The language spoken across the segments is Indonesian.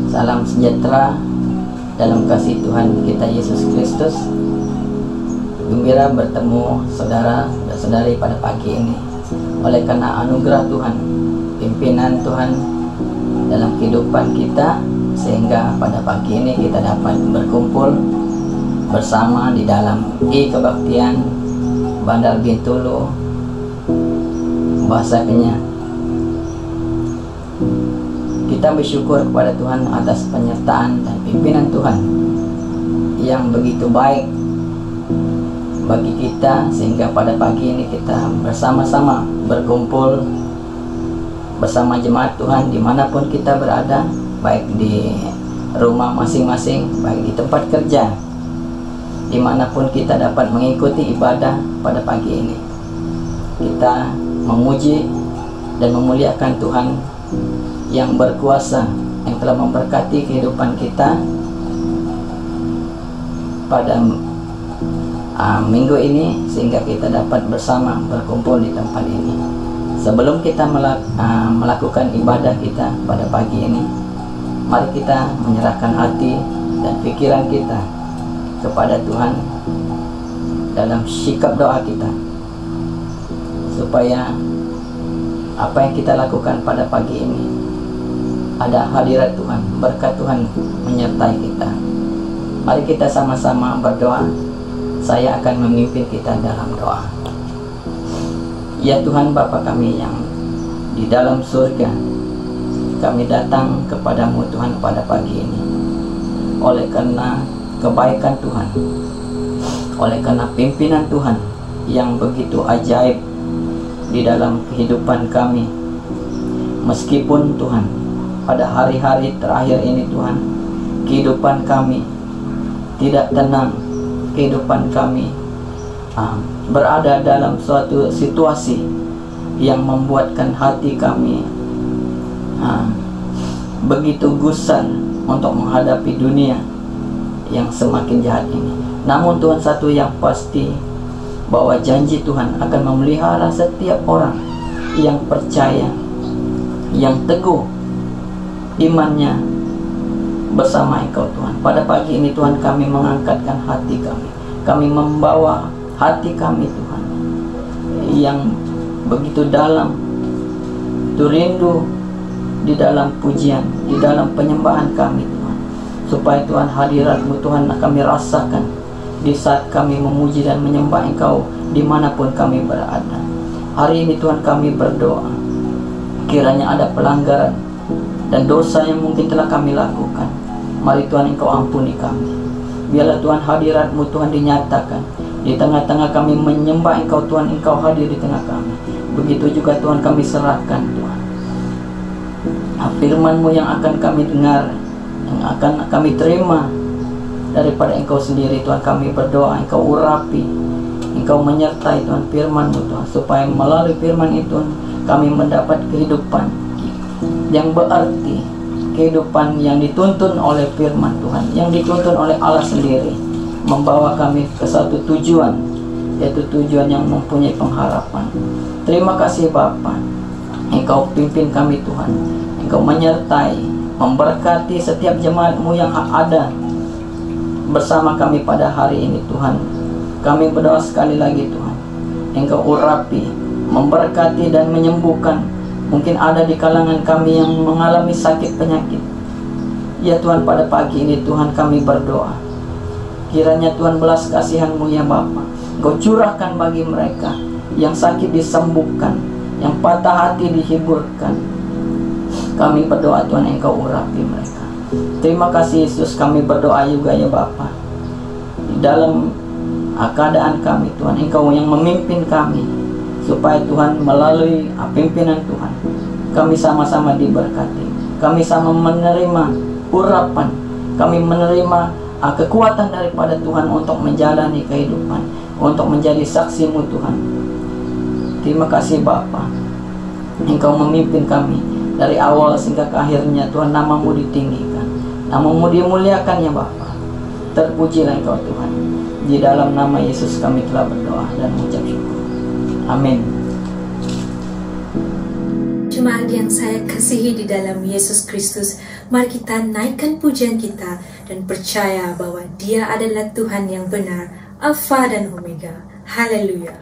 Salam sejahtera dalam kasih Tuhan kita Yesus Kristus. Gembira bertemu saudara dan saudari pada pagi ini. Oleh karena anugerah Tuhan, pimpinan Tuhan dalam kehidupan kita, sehingga pada pagi ini kita dapat berkumpul bersama di dalam kebaktian Bandar Bintulu, Bahasa Kenyah. Kita bersyukur kepada Tuhan atas penyertaan dan pimpinan Tuhan yang begitu baik bagi kita, sehingga pada pagi ini kita bersama-sama berkumpul bersama jemaat Tuhan dimanapun kita berada, baik di rumah masing-masing, baik di tempat kerja, dimanapun kita dapat mengikuti ibadah pada pagi ini. Kita memuji dan memuliakan Tuhan yang berkuasa, yang telah memberkati kehidupan kita pada minggu ini, sehingga kita dapat bersama berkumpul di tempat ini. Sebelum kita melakukan ibadah kita pada pagi ini, mari kita menyerahkan hati dan pikiran kita kepada Tuhan dalam sikap doa kita, supaya apa yang kita lakukan pada pagi ini ada hadirat Tuhan, berkat Tuhan menyertai kita. Mari kita sama-sama berdoa. Saya akan memimpin kita dalam doa. Ya Tuhan Bapa kami yang di dalam surga, kami datang kepadamu Tuhan pada pagi ini. Oleh karena kebaikan Tuhan, oleh karena pimpinan Tuhan yang begitu ajaib di dalam kehidupan kami. Meskipun Tuhan pada hari-hari terakhir ini Tuhan, kehidupan kami tidak tenang, kehidupan kami berada dalam suatu situasi yang membuatkan hati kami begitu gusar untuk menghadapi dunia yang semakin jahat ini. Namun Tuhan, satu yang pasti, bahwa janji Tuhan akan memelihara setiap orang yang percaya, yang teguh imannya bersama Engkau Tuhan. Pada pagi ini Tuhan, kami mengangkatkan hati kami. Kami membawa hati kami Tuhan yang begitu dalam, itu rindu di dalam pujian, di dalam penyembahan kami Tuhan, supaya Tuhan hadirat-Mu Tuhan kami rasakan di saat kami memuji dan menyembah Engkau dimanapun kami berada. Hari ini Tuhan, kami berdoa, kiranya ada pelanggaran dan dosa yang mungkin telah kami lakukan, mari Tuhan Engkau ampuni kami. Biarlah Tuhan hadirat-Mu Tuhan dinyatakan di tengah-tengah kami menyembah Engkau Tuhan, Engkau hadir di tengah kami. Begitu juga Tuhan, kami serahkan Tuhan firman-Mu yang akan kami dengar, yang akan kami terima daripada Engkau sendiri. Tuhan, kami berdoa Engkau urapi, Engkau menyertai Tuhan firman-Mu Tuhan, supaya melalui firman itu kami mendapat kehidupan yang berarti, kehidupan yang dituntun oleh firman Tuhan, yang dituntun oleh Allah sendiri, membawa kami ke satu tujuan, yaitu tujuan yang mempunyai pengharapan. Terima kasih Bapa, Engkau pimpin kami Tuhan, Engkau menyertai, memberkati setiap jemaat-Mu yang ada bersama kami pada hari ini Tuhan. Kami berdoa sekali lagi Tuhan, Engkau urapi, memberkati dan menyembuhkan. Mungkin ada di kalangan kami yang mengalami sakit penyakit. Ya Tuhan, pada pagi ini Tuhan kami berdoa, kiranya Tuhan belas kasihan-Mu ya Bapa, Engkau curahkan bagi mereka yang sakit disembuhkan, yang patah hati dihiburkan. Kami berdoa Tuhan, Engkau urapi mereka. Terima kasih Yesus, kami berdoa juga ya Bapa, di dalam keadaan kami Tuhan, Engkau yang memimpin kami, supaya Tuhan melalui pimpinan Tuhan kami sama-sama diberkati, kami sama menerima urapan, kami menerima kekuatan daripada Tuhan untuk menjalani kehidupan, untuk menjadi saksi-Mu Tuhan. Terima kasih Bapa, Engkau memimpin kami dari awal sehingga ke akhirnya Tuhan. Nama-Mu ditinggikan, Nama-Mu dimuliakan ya Bapa. Terpujilah Engkau Tuhan. Di dalam nama Yesus kami telah berdoa dan mengucap syukur. Amin. Jemaat yang saya kasihi di dalam Yesus Kristus, mari kita naikkan pujian kita dan percaya bahwa Dia adalah Tuhan yang benar, Alfa dan Omega. Haleluya.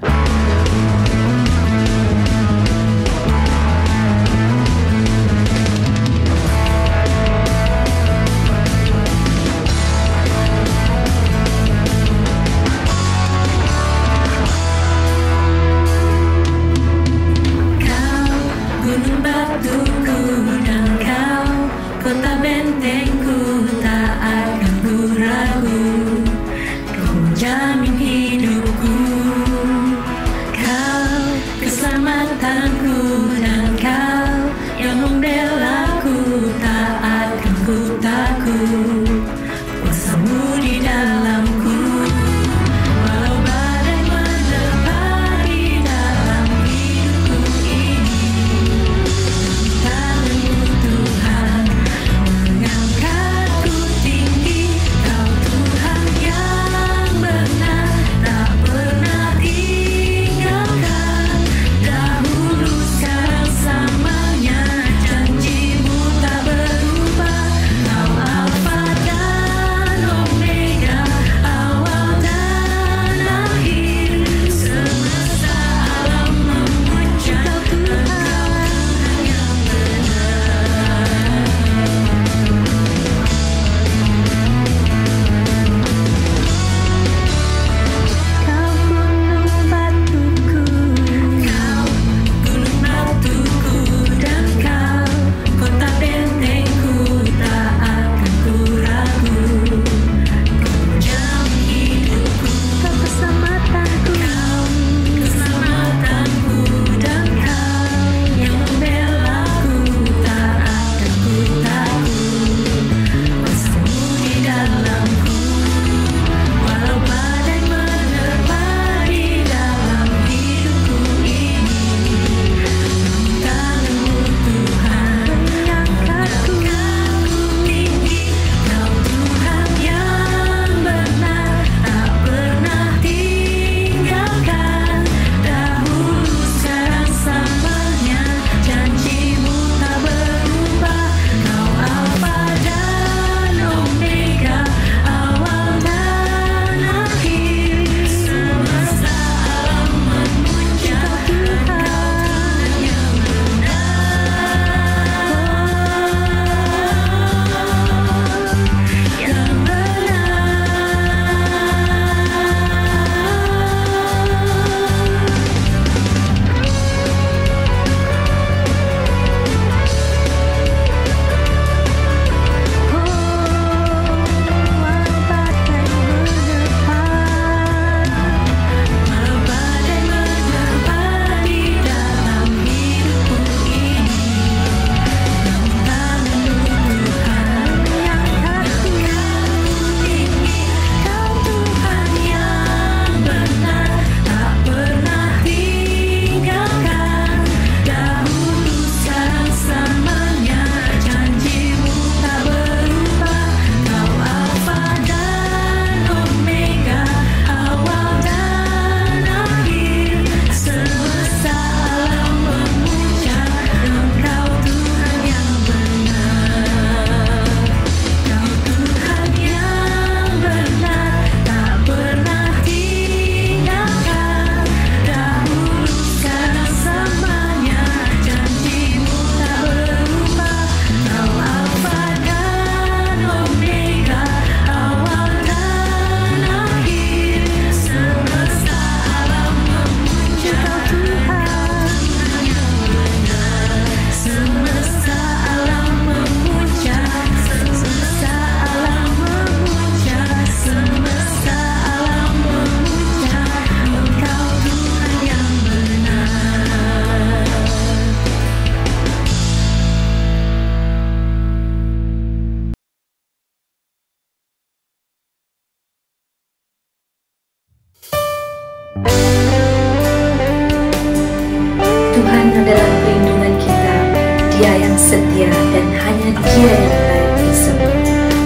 Dia yang setia dan hanya Dia yang layak disembah.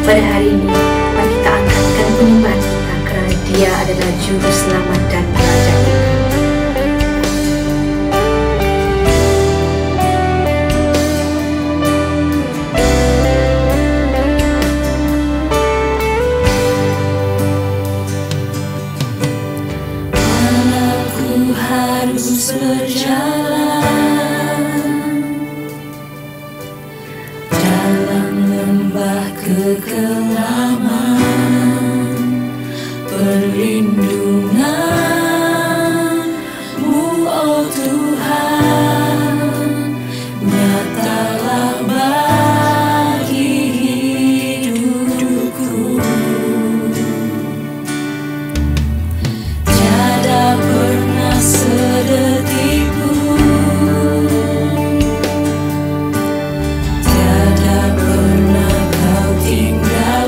Pada hari ini, mari kita angkatkan penyembahan kita karena Dia adalah Juru Selamat dan Raja kita. kekelaman, perlindungan-Mu, oh Tuhan, nyatalah bagi hidupku. Tiada pernah sedetik pun, tiada pernah Kau tinggal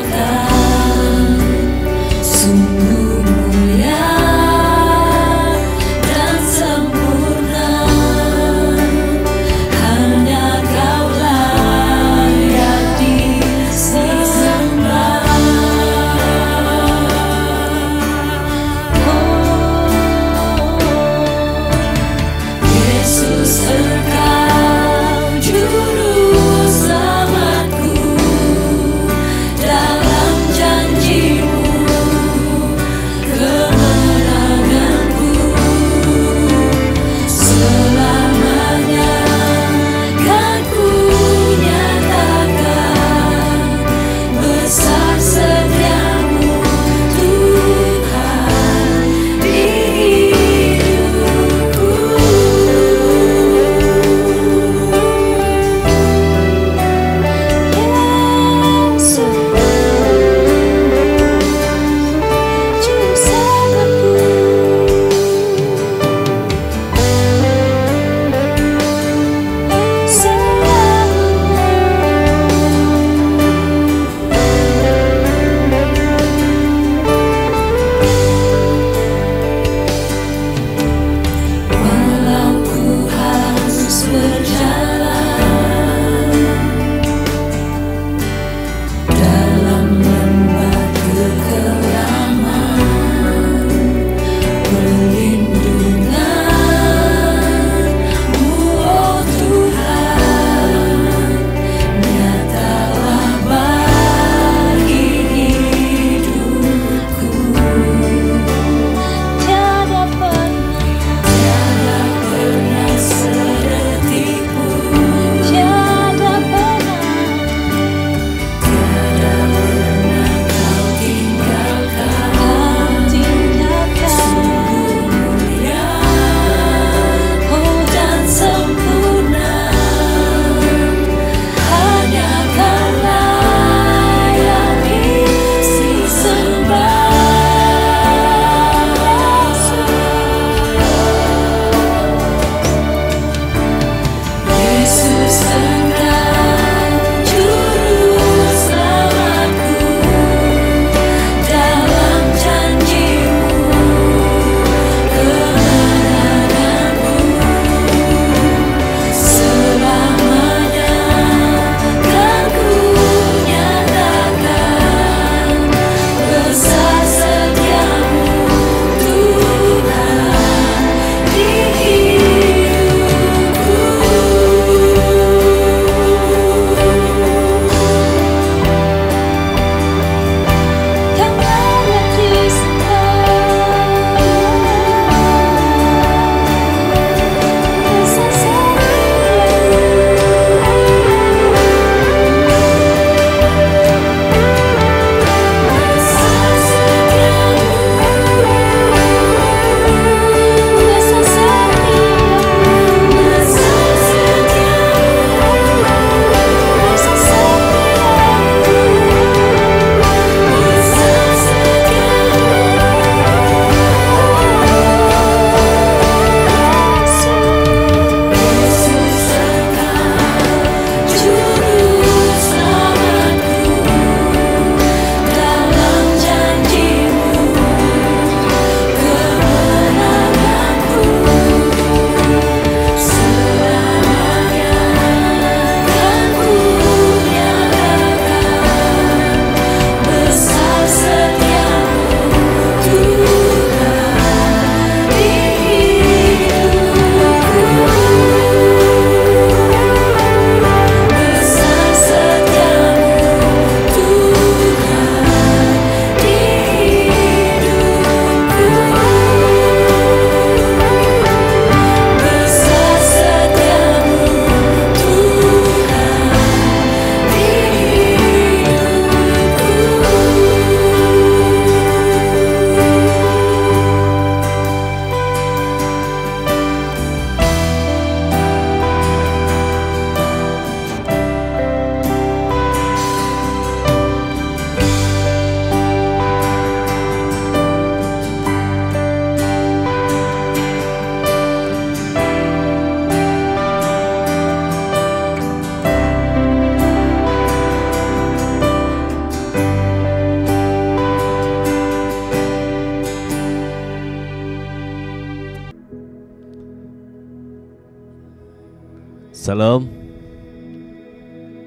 Salam,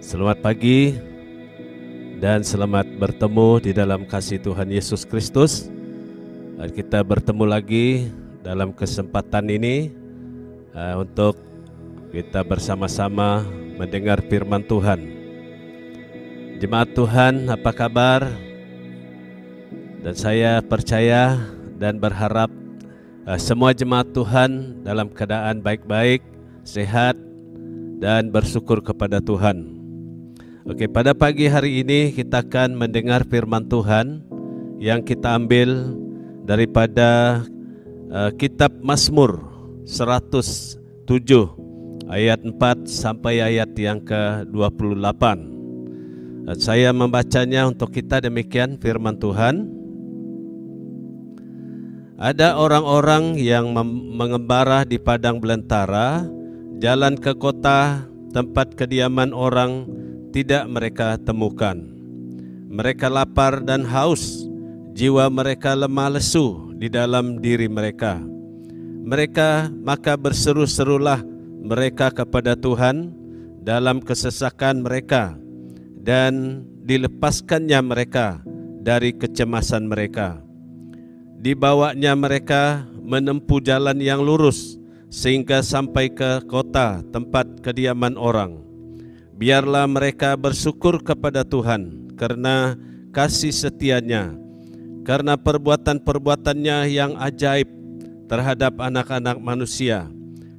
selamat pagi dan selamat bertemu di dalam kasih Tuhan Yesus Kristus. Dan kita bertemu lagi dalam kesempatan ini untuk kita bersama-sama mendengar firman Tuhan. Jemaat Tuhan, apa kabar? Dan saya percaya dan berharap semua jemaat Tuhan dalam keadaan baik-baik, sehat, dan bersyukur kepada Tuhan. Oke, pada pagi hari ini kita akan mendengar firman Tuhan yang kita ambil daripada kitab Mazmur 107 ayat 4 sampai ayat yang ke-28. Saya membacanya untuk kita demikian firman Tuhan. Ada orang-orang yang mengembara di padang belantara, jalan ke kota, tempat kediaman orang tidak mereka temukan. Mereka lapar dan haus, jiwa mereka lemah lesu di dalam diri mereka. Mereka maka berseru-serulah mereka kepada Tuhan dalam kesesakan mereka, dan dilepaskannya mereka dari kecemasan mereka. Dibawanya mereka menempuh jalan yang lurus, sehingga sampai ke kota tempat kediaman orang. Biarlah mereka bersyukur kepada Tuhan karena kasih setianya, karena perbuatan-perbuatannya yang ajaib terhadap anak-anak manusia.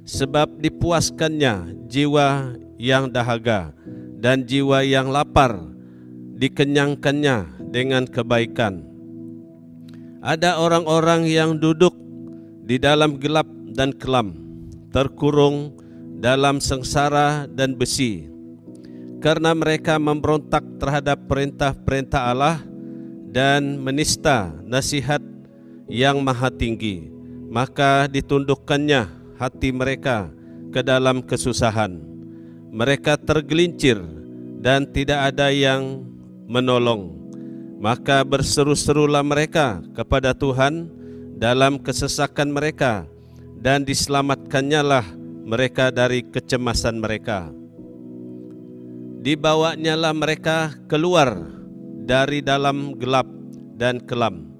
Sebab dipuaskannya jiwa yang dahaga, dan jiwa yang lapar dikenyangkannya dengan kebaikan. Ada orang-orang yang duduk di dalam gelap dan kelam, terkurung dalam sengsara dan besi, karena mereka memberontak terhadap perintah-perintah Allah dan menista nasihat yang maha tinggi. Maka ditundukkannya hati mereka ke dalam kesusahan. Mereka tergelincir dan tidak ada yang menolong. Maka berseru-serulah mereka kepada Tuhan dalam kesesakan mereka, dan diselamatkannya lah mereka dari kecemasan mereka. Dibawanya lah mereka keluar dari dalam gelap dan kelam,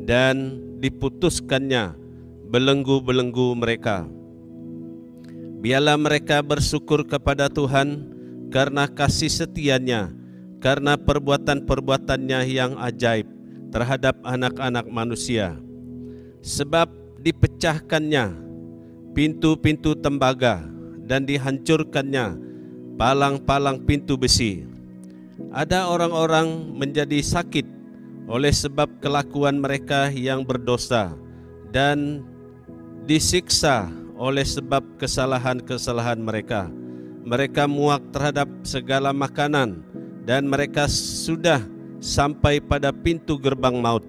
dan diputuskannya belenggu-belenggu mereka. Biarlah mereka bersyukur kepada Tuhan karena kasih setianya, karena perbuatan-perbuatannya yang ajaib terhadap anak-anak manusia. Sebab dipecahkannya pintu-pintu tembaga, dan dihancurkannya palang-palang pintu besi. Ada orang-orang menjadi sakit oleh sebab kelakuan mereka yang berdosa, dan disiksa oleh sebab kesalahan-kesalahan mereka. Mereka muak terhadap segala makanan, dan mereka sudah sampai pada pintu gerbang maut.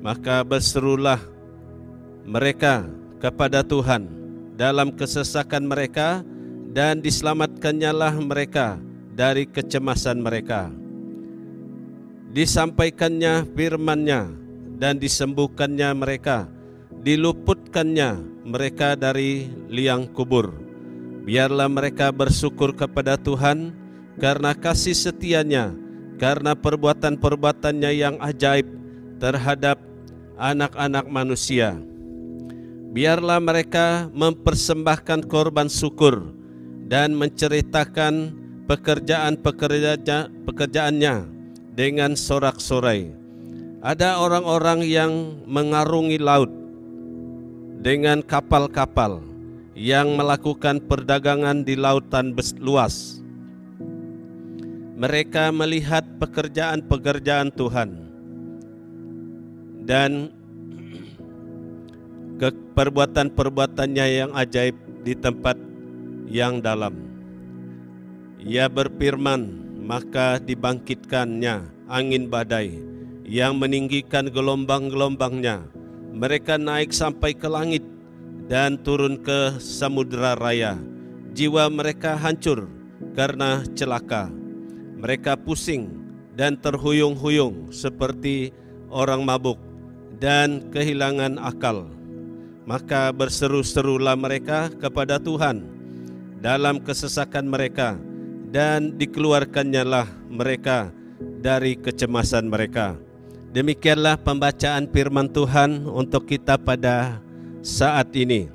Maka berserulah mereka kepada Tuhan dalam kesesakan mereka, dan diselamatkannya lah mereka dari kecemasan mereka. Disampaikannya firman-Nya dan disembuhkannya mereka, diluputkannya mereka dari liang kubur. Biarlah mereka bersyukur kepada Tuhan karena kasih setianya, karena perbuatan-perbuatannya yang ajaib terhadap anak-anak manusia. Biarlah mereka mempersembahkan korban syukur dan menceritakan pekerjaannya dengan sorak-sorai. Ada orang-orang yang mengarungi laut dengan kapal-kapal, yang melakukan perdagangan di lautan luas. Mereka melihat pekerjaan-pekerjaan Tuhan dan perbuatan-perbuatannya yang ajaib di tempat yang dalam. Ia berfirman, maka dibangkitkannya angin badai yang meninggikan gelombang-gelombangnya. Mereka naik sampai ke langit dan turun ke samudera raya. Jiwa mereka hancur karena celaka. Mereka pusing dan terhuyung-huyung seperti orang mabuk dan kehilangan akal. Maka berseru-serulah mereka kepada Tuhan dalam kesesakan mereka, dan dikeluarkannyalah mereka dari kecemasan mereka. Demikianlah pembacaan firman Tuhan untuk kita pada saat ini.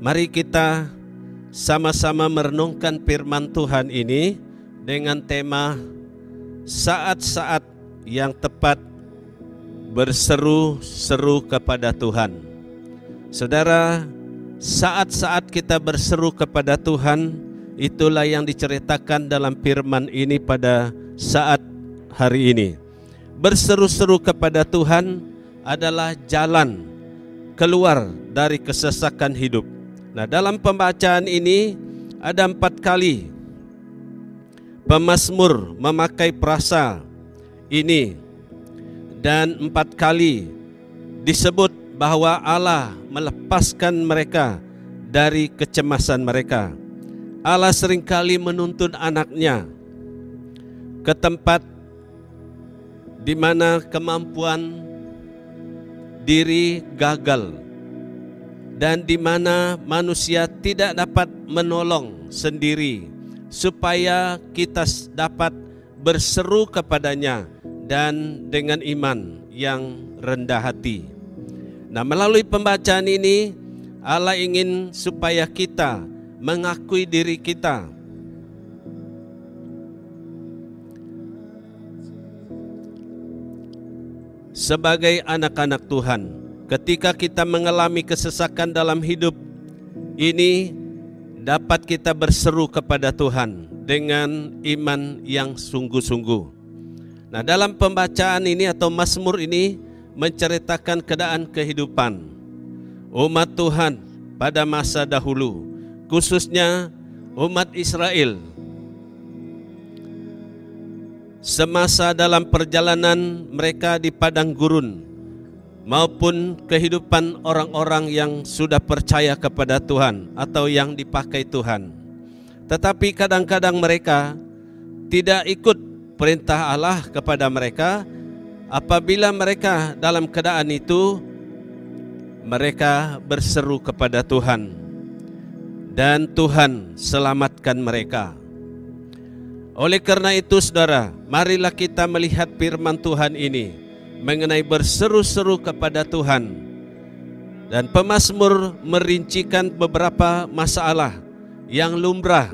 Mari kita sama-sama merenungkan firman Tuhan ini dengan tema saat-saat yang tepat berseru-seru kepada Tuhan. Saudara, saat-saat kita berseru kepada Tuhan, itulah yang diceritakan dalam firman ini pada saat hari ini. Berseru-seru kepada Tuhan adalah jalan keluar dari kesesakan hidup. Nah, dalam pembacaan ini ada 4 kali pemazmur memakai frasa ini, dan 4 kali disebut bahwa Allah melepaskan mereka dari kecemasan mereka. Allah seringkali menuntun anaknya ke tempat di mana kemampuan diri gagal, dan di mana manusia tidak dapat menolong sendiri, supaya kita dapat berseru kepadanya dan dengan iman yang rendah hati. Nah, melalui pembacaan ini Allah ingin supaya kita mengakui diri kita sebagai anak-anak Tuhan. Ketika kita mengalami kesesakan dalam hidup ini, dapat kita berseru kepada Tuhan dengan iman yang sungguh-sungguh. Nah, dalam pembacaan ini atau mazmur ini menceritakan keadaan kehidupan umat Tuhan pada masa dahulu, khususnya umat Israel semasa dalam perjalanan mereka di padang gurun, maupun kehidupan orang-orang yang sudah percaya kepada Tuhan atau yang dipakai Tuhan. Tetapi kadang-kadang mereka tidak ikut perintah Allah kepada mereka. Apabila mereka dalam keadaan itu, mereka berseru kepada Tuhan, dan Tuhan selamatkan mereka. Oleh karena itu, saudara, marilah kita melihat firman Tuhan ini mengenai berseru-seru kepada Tuhan. Dan pemazmur merincikan beberapa masalah yang lumrah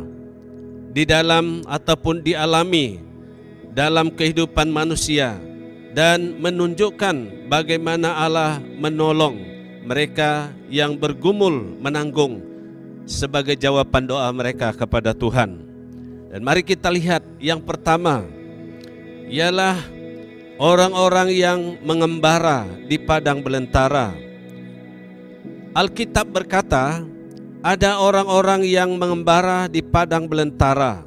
di dalam ataupun dialami dalam kehidupan manusia, dan menunjukkan bagaimana Allah menolong mereka yang bergumul menanggung sebagai jawaban doa mereka kepada Tuhan. Dan mari kita lihat yang pertama ialah orang-orang yang mengembara di padang belantara. Alkitab berkata, ada orang-orang yang mengembara di padang belantara.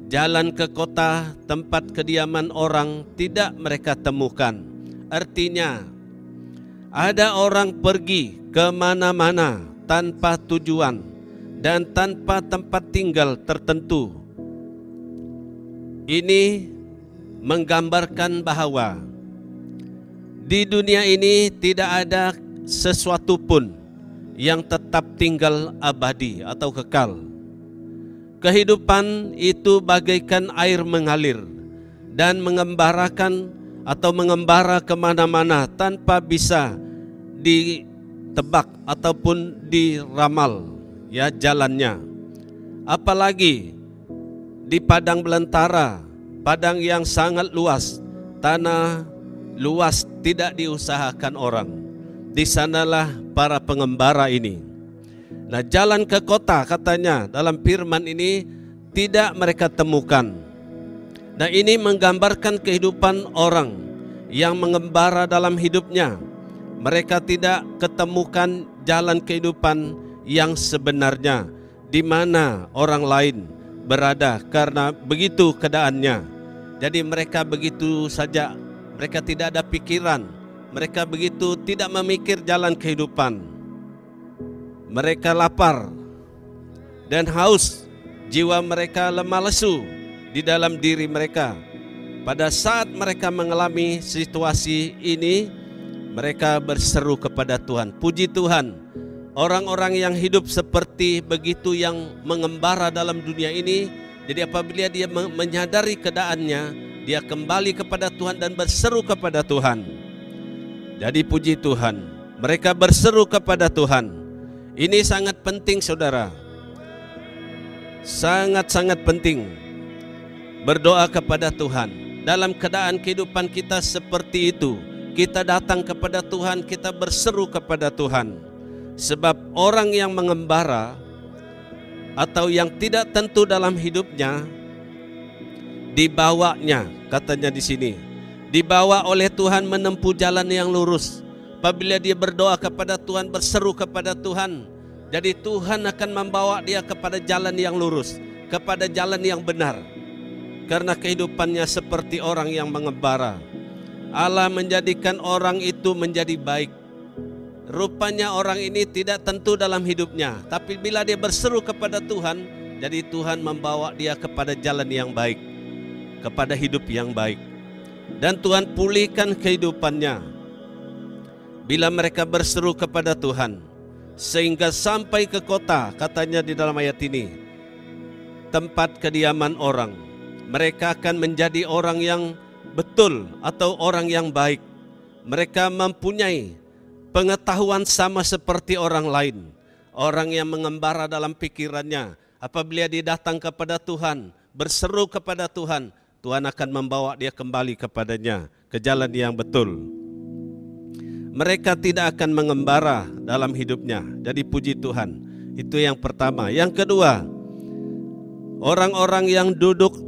Jalan ke kota tempat kediaman orang tidak mereka temukan. Artinya, ada orang pergi ke mana-mana tanpa tujuan dan tanpa tempat tinggal tertentu. Ini menggambarkan bahwa di dunia ini tidak ada sesuatu pun yang tetap tinggal abadi atau kekal. Kehidupan itu bagaikan air mengalir dan mengembarakan atau mengembara kemana-mana tanpa bisa ditebak ataupun diramal ya jalannya. Apalagi di padang belantara, padang yang sangat luas, tanah luas tidak diusahakan orang. Di sanalah para pengembara ini. Nah, jalan ke kota katanya dalam firman ini tidak mereka temukan. Nah, ini menggambarkan kehidupan orang yang mengembara dalam hidupnya. Mereka tidak ketemukan jalan kehidupan yang sebenarnya, di mana orang lain berada karena begitu keadaannya. Jadi mereka begitu saja, mereka tidak ada pikiran, mereka begitu tidak memikir jalan kehidupan. Mereka lapar dan haus, jiwa mereka lemah lesu di dalam diri mereka. Pada saat mereka mengalami situasi ini, mereka berseru kepada Tuhan. Puji Tuhan, orang-orang yang hidup seperti begitu yang mengembara dalam dunia ini. Jadi apabila dia menyadari keadaannya, dia kembali kepada Tuhan dan berseru kepada Tuhan. Jadi puji Tuhan, mereka berseru kepada Tuhan. Ini sangat penting saudara. Sangat-sangat penting berdoa kepada Tuhan. Dalam keadaan kehidupan kita seperti itu, kita datang kepada Tuhan, kita berseru kepada Tuhan. Sebab orang yang mengembara atau yang tidak tentu dalam hidupnya, dibawanya, katanya di sini, dibawa oleh Tuhan menempuh jalan yang lurus. Apabila dia berdoa kepada Tuhan, berseru kepada Tuhan, jadi Tuhan akan membawa dia kepada jalan yang lurus, kepada jalan yang benar. Karena kehidupannya seperti orang yang mengembara. Allah menjadikan orang itu menjadi baik. Rupanya orang ini tidak tentu dalam hidupnya, tapi bila dia berseru kepada Tuhan, jadi Tuhan membawa dia kepada jalan yang baik, kepada hidup yang baik. Dan Tuhan pulihkan kehidupannya bila mereka berseru kepada Tuhan, sehingga sampai ke kota, katanya di dalam ayat ini, tempat kediaman orang. Mereka akan menjadi orang yang betul atau orang yang baik. Mereka mempunyai pengetahuan sama seperti orang lain. Orang yang mengembara dalam pikirannya, apabila dia datang kepada Tuhan, berseru kepada Tuhan, Tuhan akan membawa dia kembali kepadanya, ke jalan yang betul. Mereka tidak akan mengembara dalam hidupnya. Jadi puji Tuhan. Itu yang pertama. Yang kedua, orang-orang yang duduk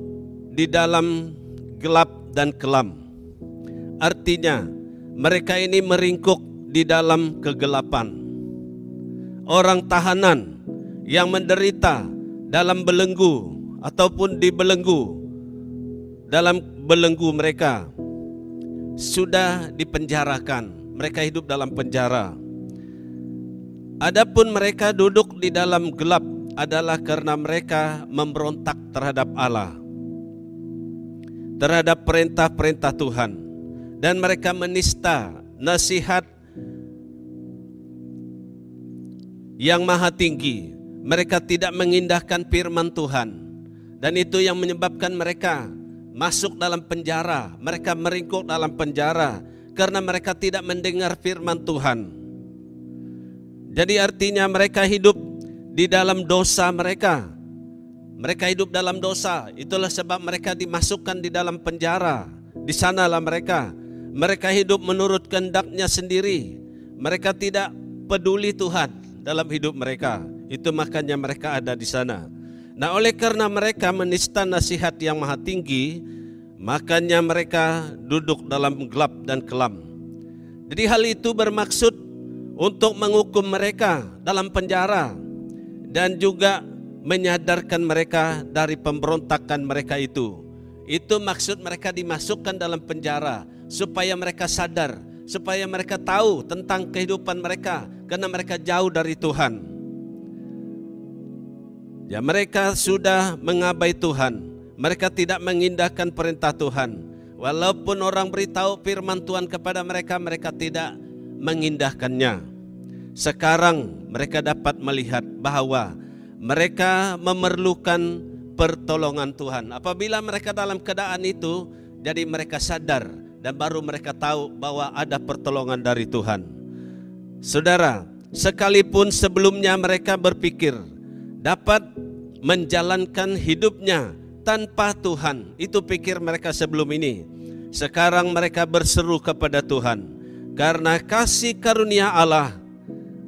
di dalam gelap dan kelam. Artinya, mereka ini meringkuk di dalam kegelapan. Orang tahanan yang menderita dalam belenggu ataupun dibelenggu, dalam belenggu mereka sudah dipenjarakan. Mereka hidup dalam penjara. Adapun mereka duduk di dalam gelap adalah karena mereka memberontak terhadap Allah, terhadap perintah-perintah Tuhan, dan mereka menista nasihat yang maha tinggi. Mereka tidak mengindahkan firman Tuhan, dan itu yang menyebabkan mereka masuk dalam penjara. Mereka meringkuk dalam penjara karena mereka tidak mendengar firman Tuhan. Jadi artinya mereka hidup di dalam dosa mereka. Mereka hidup dalam dosa. Itulah sebab mereka dimasukkan di dalam penjara. Di sanalah mereka hidup menurut kehendaknya sendiri. Mereka tidak peduli Tuhan dalam hidup mereka. Itu makanya mereka ada di sana. Nah, oleh karena mereka menista nasihat yang maha tinggi, makanya mereka duduk dalam gelap dan kelam. Jadi hal itu bermaksud untuk menghukum mereka dalam penjara dan juga menyadarkan mereka dari pemberontakan mereka itu. Itu maksud mereka dimasukkan dalam penjara, supaya mereka sadar, supaya mereka tahu tentang kehidupan mereka, karena mereka jauh dari Tuhan. Ya, mereka sudah mengabai Tuhan. Mereka tidak mengindahkan perintah Tuhan. Walaupun orang beritahu firman Tuhan kepada mereka, mereka tidak mengindahkannya. Sekarang mereka dapat melihat bahwa mereka memerlukan pertolongan Tuhan. Apabila mereka dalam keadaan itu, jadi mereka sadar dan baru mereka tahu bahwa ada pertolongan dari Tuhan. Saudara, sekalipun sebelumnya mereka berpikir dapat menjalankan hidupnya tanpa Tuhan, itu pikir mereka sebelum ini. Sekarang mereka berseru kepada Tuhan karena kasih karunia Allah.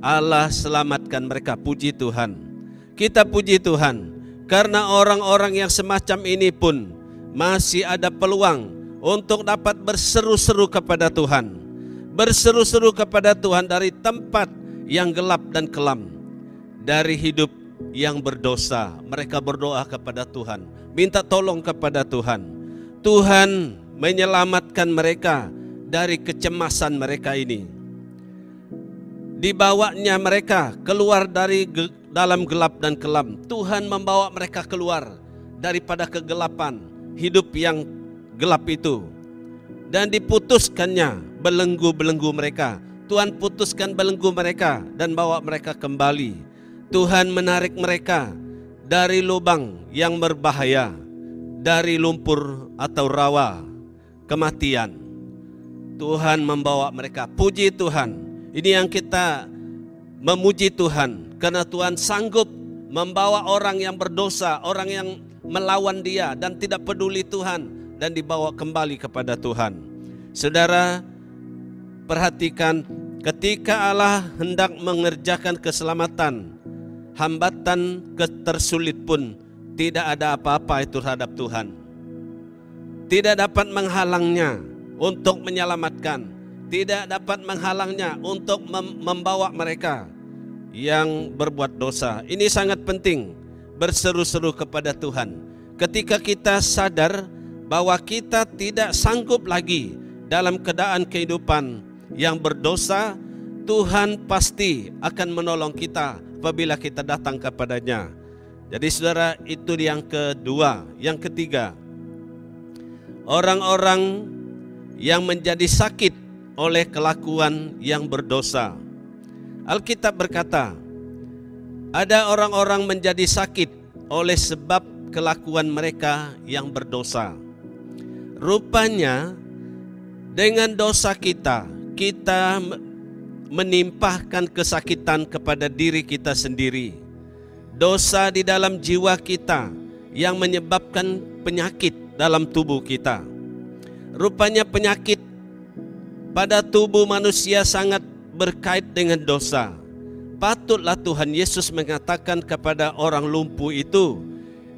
Allah selamatkan mereka. Puji Tuhan. Kita puji Tuhan karena orang-orang yang semacam ini pun masih ada peluang untuk dapat berseru-seru kepada Tuhan. Berseru-seru kepada Tuhan dari tempat yang gelap dan kelam, dari hidup yang berdosa. Mereka berdoa kepada Tuhan, minta tolong kepada Tuhan. Tuhan menyelamatkan mereka dari kecemasan mereka ini. Dibawanya mereka keluar dari dalam gelap dan kelam. Tuhan membawa mereka keluar daripada kegelapan hidup yang gelap itu, dan diputuskannya belenggu-belenggu mereka. Tuhan putuskan belenggu mereka dan bawa mereka kembali. Tuhan menarik mereka dari lubang yang berbahaya, dari lumpur atau rawa kematian. Tuhan membawa mereka. Puji Tuhan. Ini yang kita memuji Tuhan, karena Tuhan sanggup membawa orang yang berdosa, orang yang melawan Dia dan tidak peduli Tuhan, dan dibawa kembali kepada Tuhan. Saudara, perhatikan, ketika Allah hendak mengerjakan keselamatan, hambatan tersulit pun tidak ada apa-apa itu terhadap Tuhan. Tidak dapat menghalangnya untuk menyelamatkan, tidak dapat menghalangnya untuk membawa mereka yang berbuat dosa. Ini sangat penting, berseru-seru kepada Tuhan. Ketika kita sadar bahwa kita tidak sanggup lagi dalam keadaan kehidupan yang berdosa, Tuhan pasti akan menolong kita apabila kita datang kepadanya. Jadi saudara, itu yang kedua. Yang ketiga, orang-orang yang menjadi sakit oleh kelakuan yang berdosa. Alkitab berkata, ada orang-orang menjadi sakit oleh sebab kelakuan mereka yang berdosa. Rupanya dengan dosa kita menimpahkan kesakitan kepada diri kita sendiri. Dosa di dalam jiwa kita yang menyebabkan penyakit dalam tubuh kita. Rupanya penyakit pada tubuh manusia sangat berkait dengan dosa. Patutlah Tuhan Yesus mengatakan kepada orang lumpuh itu,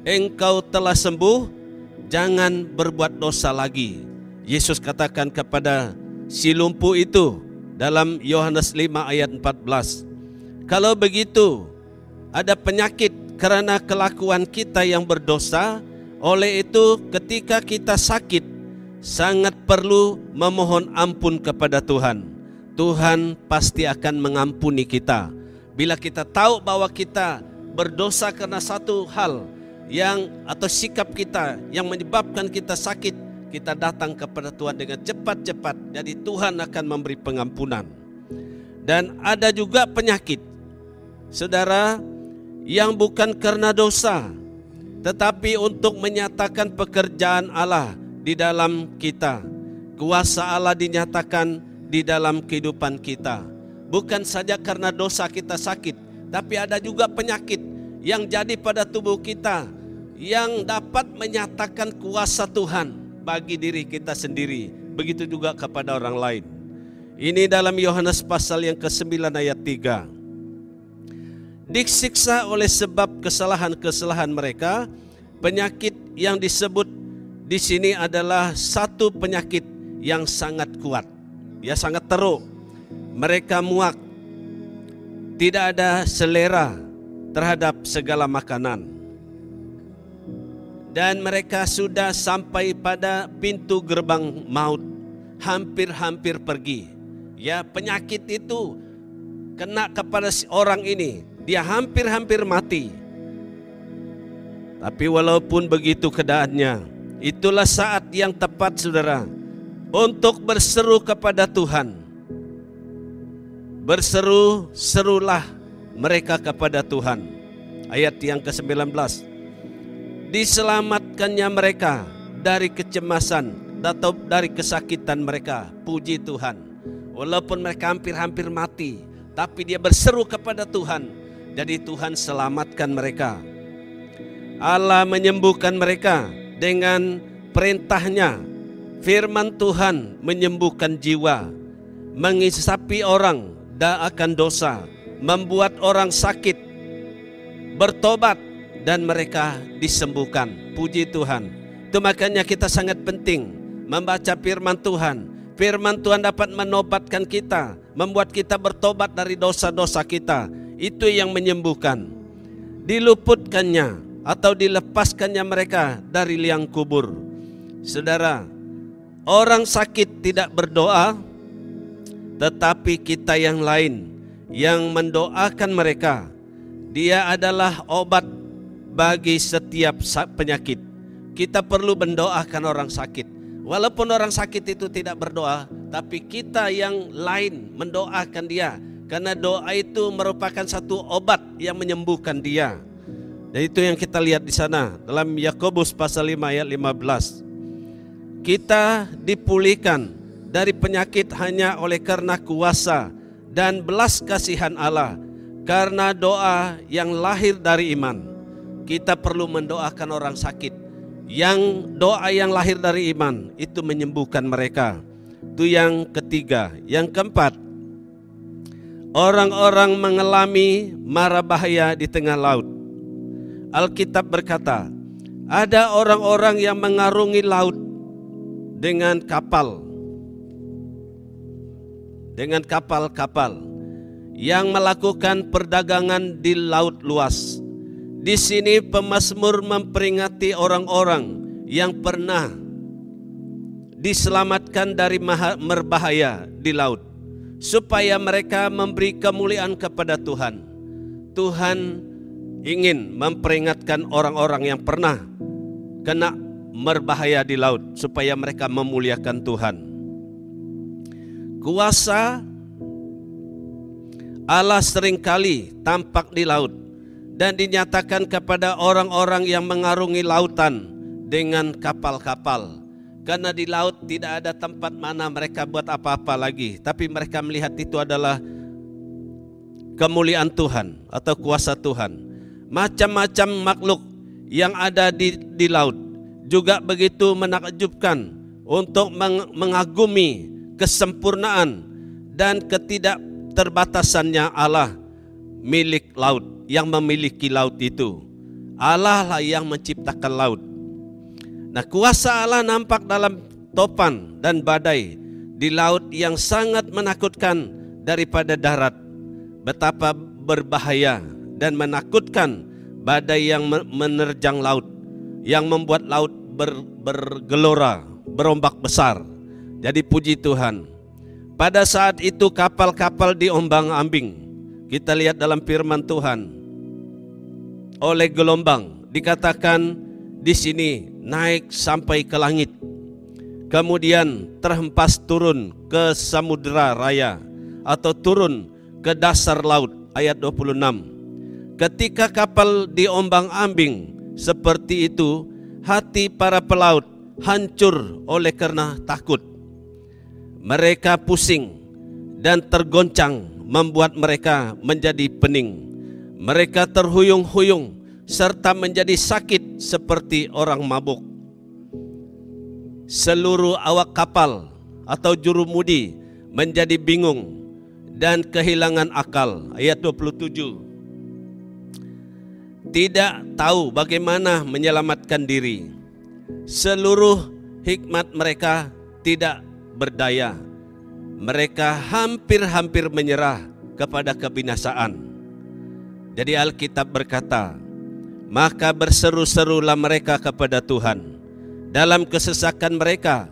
engkau telah sembuh, jangan berbuat dosa lagi. Yesus katakan kepada si lumpuh itu dalam Yohanes 5 ayat 14. Kalau begitu, ada penyakit karena kelakuan kita yang berdosa. Oleh itu ketika kita sakit, sangat perlu memohon ampun kepada Tuhan. Tuhan pasti akan mengampuni kita. Bila kita tahu bahwa kita berdosa karena satu hal atau sikap kita yang menyebabkan kita sakit, kita datang kepada Tuhan dengan cepat-cepat. Jadi Tuhan akan memberi pengampunan. Dan ada juga penyakit, saudara, yang bukan karena dosa, tetapi untuk menyatakan pekerjaan Allah di dalam kita. Kuasa Allah dinyatakan di dalam kehidupan kita. Bukan saja karena dosa kita sakit, tapi ada juga penyakit yang jadi pada tubuh kita yang dapat menyatakan kuasa Tuhan bagi diri kita sendiri. Begitu juga kepada orang lain. Ini dalam Yohanes pasal yang ke-9 ayat 3. Disiksa oleh sebab kesalahan-kesalahan mereka. Penyakit yang disebut di sini adalah satu penyakit yang sangat kuat, ya, sangat teruk. Mereka muak, tidak ada selera terhadap segala makanan, dan mereka sudah sampai pada pintu gerbang maut, hampir-hampir pergi. Ya, penyakit itu kena kepada si orang ini, dia hampir-hampir mati. Tapi walaupun begitu keadaannya, itulah saat yang tepat, saudara, untuk berseru kepada Tuhan. Berseru-serulah mereka kepada Tuhan. Ayat yang ke-19. Diselamatkannya mereka dari kecemasan atau dari kesakitan mereka. Puji Tuhan. Walaupun mereka hampir-hampir mati, tapi dia berseru kepada Tuhan. Jadi Tuhan selamatkan mereka. Allah menyembuhkan mereka dengan perintahnya. Firman Tuhan menyembuhkan jiwa, mengisapi orang akan dosa, membuat orang sakit bertobat, dan mereka disembuhkan. Puji Tuhan. Itu makanya kita sangat penting membaca firman Tuhan. Firman Tuhan dapat menobatkan kita, membuat kita bertobat dari dosa-dosa kita. Itu yang menyembuhkan. Diluputkannya atau dilepaskannya mereka dari liang kubur. Saudara, orang sakit tidak berdoa, tetapi kita yang lain yang mendoakan mereka. Dia adalah obat bagi setiap penyakit. Kita perlu mendoakan orang sakit. Walaupun orang sakit itu tidak berdoa, tapi kita yang lain mendoakan dia. Karena doa itu merupakan satu obat yang menyembuhkan dia. Dan itu yang kita lihat di sana dalam Yakobus pasal 5 ayat 15. Kita dipulihkan dari penyakit hanya oleh karena kuasa dan belas kasihan Allah, karena doa yang lahir dari iman. Kita perlu mendoakan orang sakit. Yang doa yang lahir dari iman itu menyembuhkan mereka. Itu yang ketiga. Yang keempat, orang-orang mengalami mara bahaya di tengah laut. Alkitab berkata, ada orang-orang yang mengarungi laut dengan kapal-kapal yang melakukan perdagangan di laut luas. Di sini pemazmur memperingati orang-orang yang pernah diselamatkan dari berbahaya di laut, supaya mereka memberi kemuliaan kepada Tuhan. Tuhan ingin memperingatkan orang-orang yang pernah kena berbahaya di laut, supaya mereka memuliakan Tuhan. Kuasa Allah seringkali tampak di laut dan dinyatakan kepada orang-orang yang mengarungi lautan dengan kapal-kapal. Karena di laut tidak ada tempat mana mereka buat apa-apa lagi, tapi mereka melihat itu adalah kemuliaan Tuhan atau kuasa Tuhan. Macam-macam makhluk yang ada di laut juga begitu menakjubkan untuk mengagumi kesempurnaan dan ketidakterbatasannya Allah milik laut, yang memiliki laut itu. Allah lah yang menciptakan laut. Nah, kuasa Allah nampak dalam topan dan badai di laut yang sangat menakutkan daripada darat. Betapa berbahaya dan menakutkan badai yang menerjang laut, yang membuat laut bergelora, berombak besar. Jadi puji Tuhan, pada saat itu kapal-kapal diombang-ambing. Kita lihat dalam firman Tuhan, oleh gelombang, dikatakan di sini naik sampai ke langit, kemudian terhempas turun ke samudera raya atau turun ke dasar laut. Ayat 26. Ketika kapal diombang-ambing seperti itu, hati para pelaut hancur oleh karena takut. Mereka pusing dan tergoncang, membuat mereka menjadi pening. Mereka terhuyung-huyung serta menjadi sakit seperti orang mabuk. Seluruh awak kapal atau jurumudi menjadi bingung dan kehilangan akal. Ayat 27. Tidak tahu bagaimana menyelamatkan diri. Seluruh hikmat mereka tidak berdaya. Mereka hampir-hampir menyerah kepada kebinasaan. Jadi Alkitab berkata, maka berseru-serulah mereka kepada Tuhan dalam kesesakan mereka,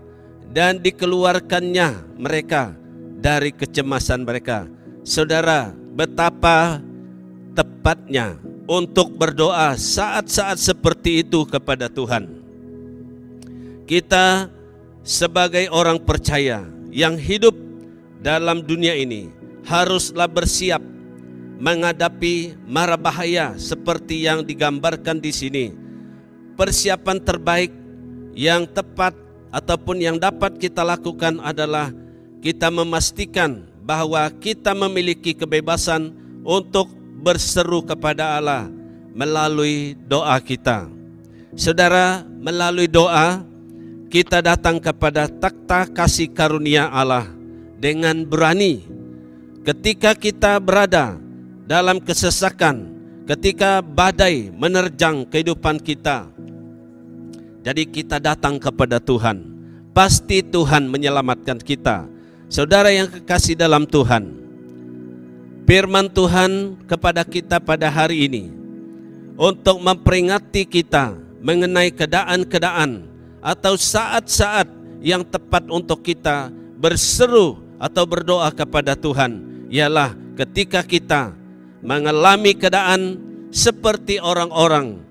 dan dikeluarkannya mereka dari kecemasan mereka. Saudara, betapa tepatnya untuk berdoa saat-saat seperti itu kepada Tuhan. Kita sebagai orang percaya yang hidup dalam dunia ini haruslah bersiap menghadapi mara bahaya seperti yang digambarkan di sini. Persiapan terbaik yang tepat ataupun yang dapat kita lakukan adalah kita memastikan bahwa kita memiliki kebebasan untuk berseru kepada Allah melalui doa kita. Saudara, melalui doa kita datang kepada takhta kasih karunia Allah dengan berani. Ketika kita berada dalam kesesakan, ketika badai menerjang kehidupan kita, jadi kita datang kepada Tuhan. Pasti Tuhan menyelamatkan kita. Saudara yang kekasih dalam Tuhan, firman Tuhan kepada kita pada hari ini untuk memperingati kita mengenai keadaan-keadaan atau saat-saat yang tepat untuk kita berseru atau berdoa kepada Tuhan, ialah ketika kita mengalami keadaan seperti orang-orang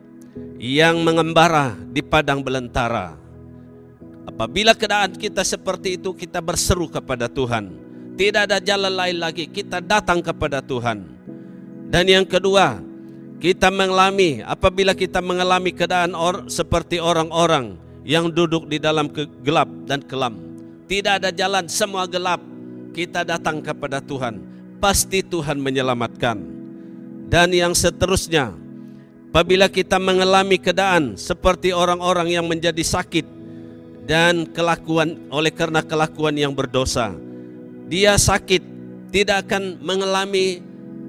yang mengembara di padang belantara. Apabila keadaan kita seperti itu, kita berseru kepada Tuhan. Tidak ada jalan lain lagi, kita datang kepada Tuhan. Dan yang kedua, kita apabila kita mengalami keadaan seperti orang-orang yang duduk di dalam gelap dan kelam. Tidak ada jalan, semua gelap. Kita datang kepada Tuhan. Pasti Tuhan menyelamatkan. Dan yang seterusnya, apabila kita mengalami keadaan seperti orang-orang yang menjadi sakit dan karena kelakuan yang berdosa, dia sakit, tidak akan mengalami,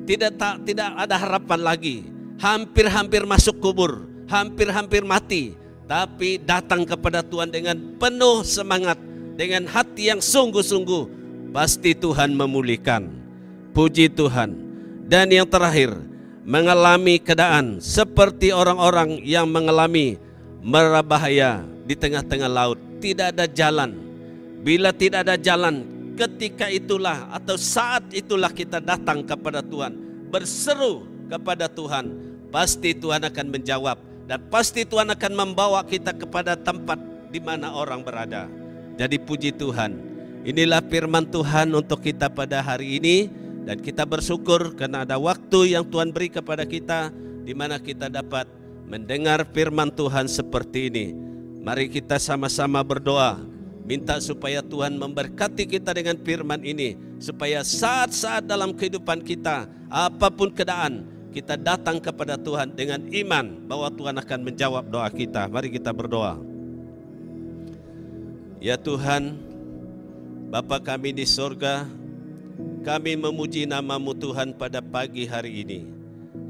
tidak ada harapan lagi, hampir-hampir masuk kubur, hampir-hampir mati, tapi datang kepada Tuhan dengan penuh semangat, dengan hati yang sungguh-sungguh, pasti Tuhan memulihkan. Puji Tuhan. Dan yang terakhir, mengalami keadaan seperti orang-orang yang mengalami mara bahaya di tengah-tengah laut. Tidak ada jalan. Bila tidak ada jalan, ketika itulah atau saat itulah kita datang kepada Tuhan, berseru kepada Tuhan. Pasti Tuhan akan menjawab, dan pasti Tuhan akan membawa kita kepada tempat di mana orang berada. Jadi puji Tuhan. Inilah firman Tuhan untuk kita pada hari ini, dan kita bersyukur karena ada waktu yang Tuhan beri kepada kita di mana kita dapat mendengar firman Tuhan seperti ini. Mari kita sama-sama berdoa, minta supaya Tuhan memberkati kita dengan firman ini, supaya saat-saat dalam kehidupan kita, apapun keadaan, kita datang kepada Tuhan dengan iman bahwa Tuhan akan menjawab doa kita. Mari kita berdoa. Ya Tuhan, Bapa kami di sorga, kami memuji nama-Mu Tuhan pada pagi hari ini.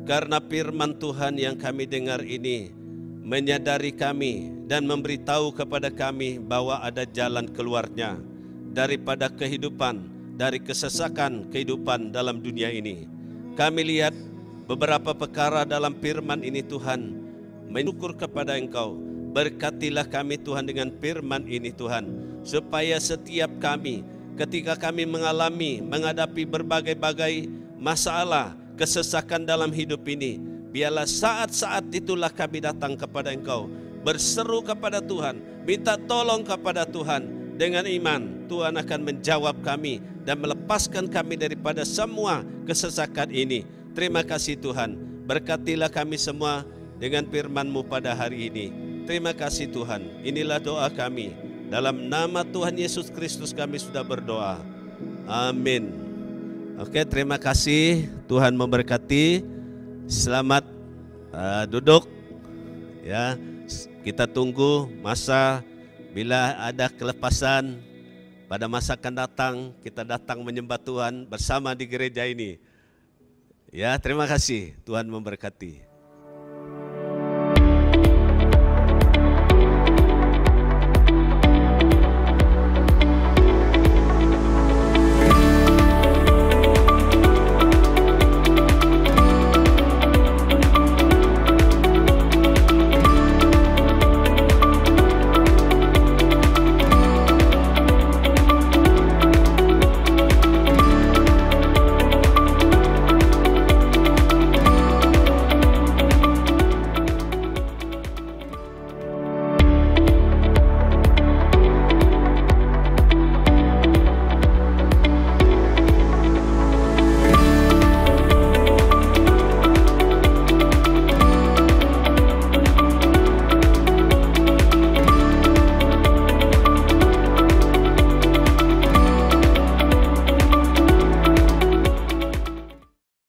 Karena firman Tuhan yang kami dengar ini menyadari kami dan memberitahu kepada kami bahwa ada jalan keluarnya daripada kehidupan, dari kesesakan kehidupan dalam dunia ini. Kami lihat beberapa perkara dalam firman ini Tuhan, mensyukur kepada Engkau. Berkatilah kami Tuhan dengan firman ini Tuhan, supaya setiap kami ketika kami menghadapi berbagai-bagai masalah, kesesakan dalam hidup ini, biarlah saat-saat itulah kami datang kepada Engkau, berseru kepada Tuhan, minta tolong kepada Tuhan. Dengan iman, Tuhan akan menjawab kami dan melepaskan kami daripada semua kesesakan ini. Terima kasih Tuhan, berkatilah kami semua dengan firman-Mu pada hari ini. Terima kasih Tuhan, inilah doa kami. Dalam nama Tuhan Yesus Kristus kami sudah berdoa. Amin. Oke, terima kasih. Tuhan memberkati. Selamat duduk. Ya, kita tunggu masa bila ada kelepasan pada masa akan datang, kita datang menyembah Tuhan bersama di gereja ini. Ya, terima kasih. Tuhan memberkati.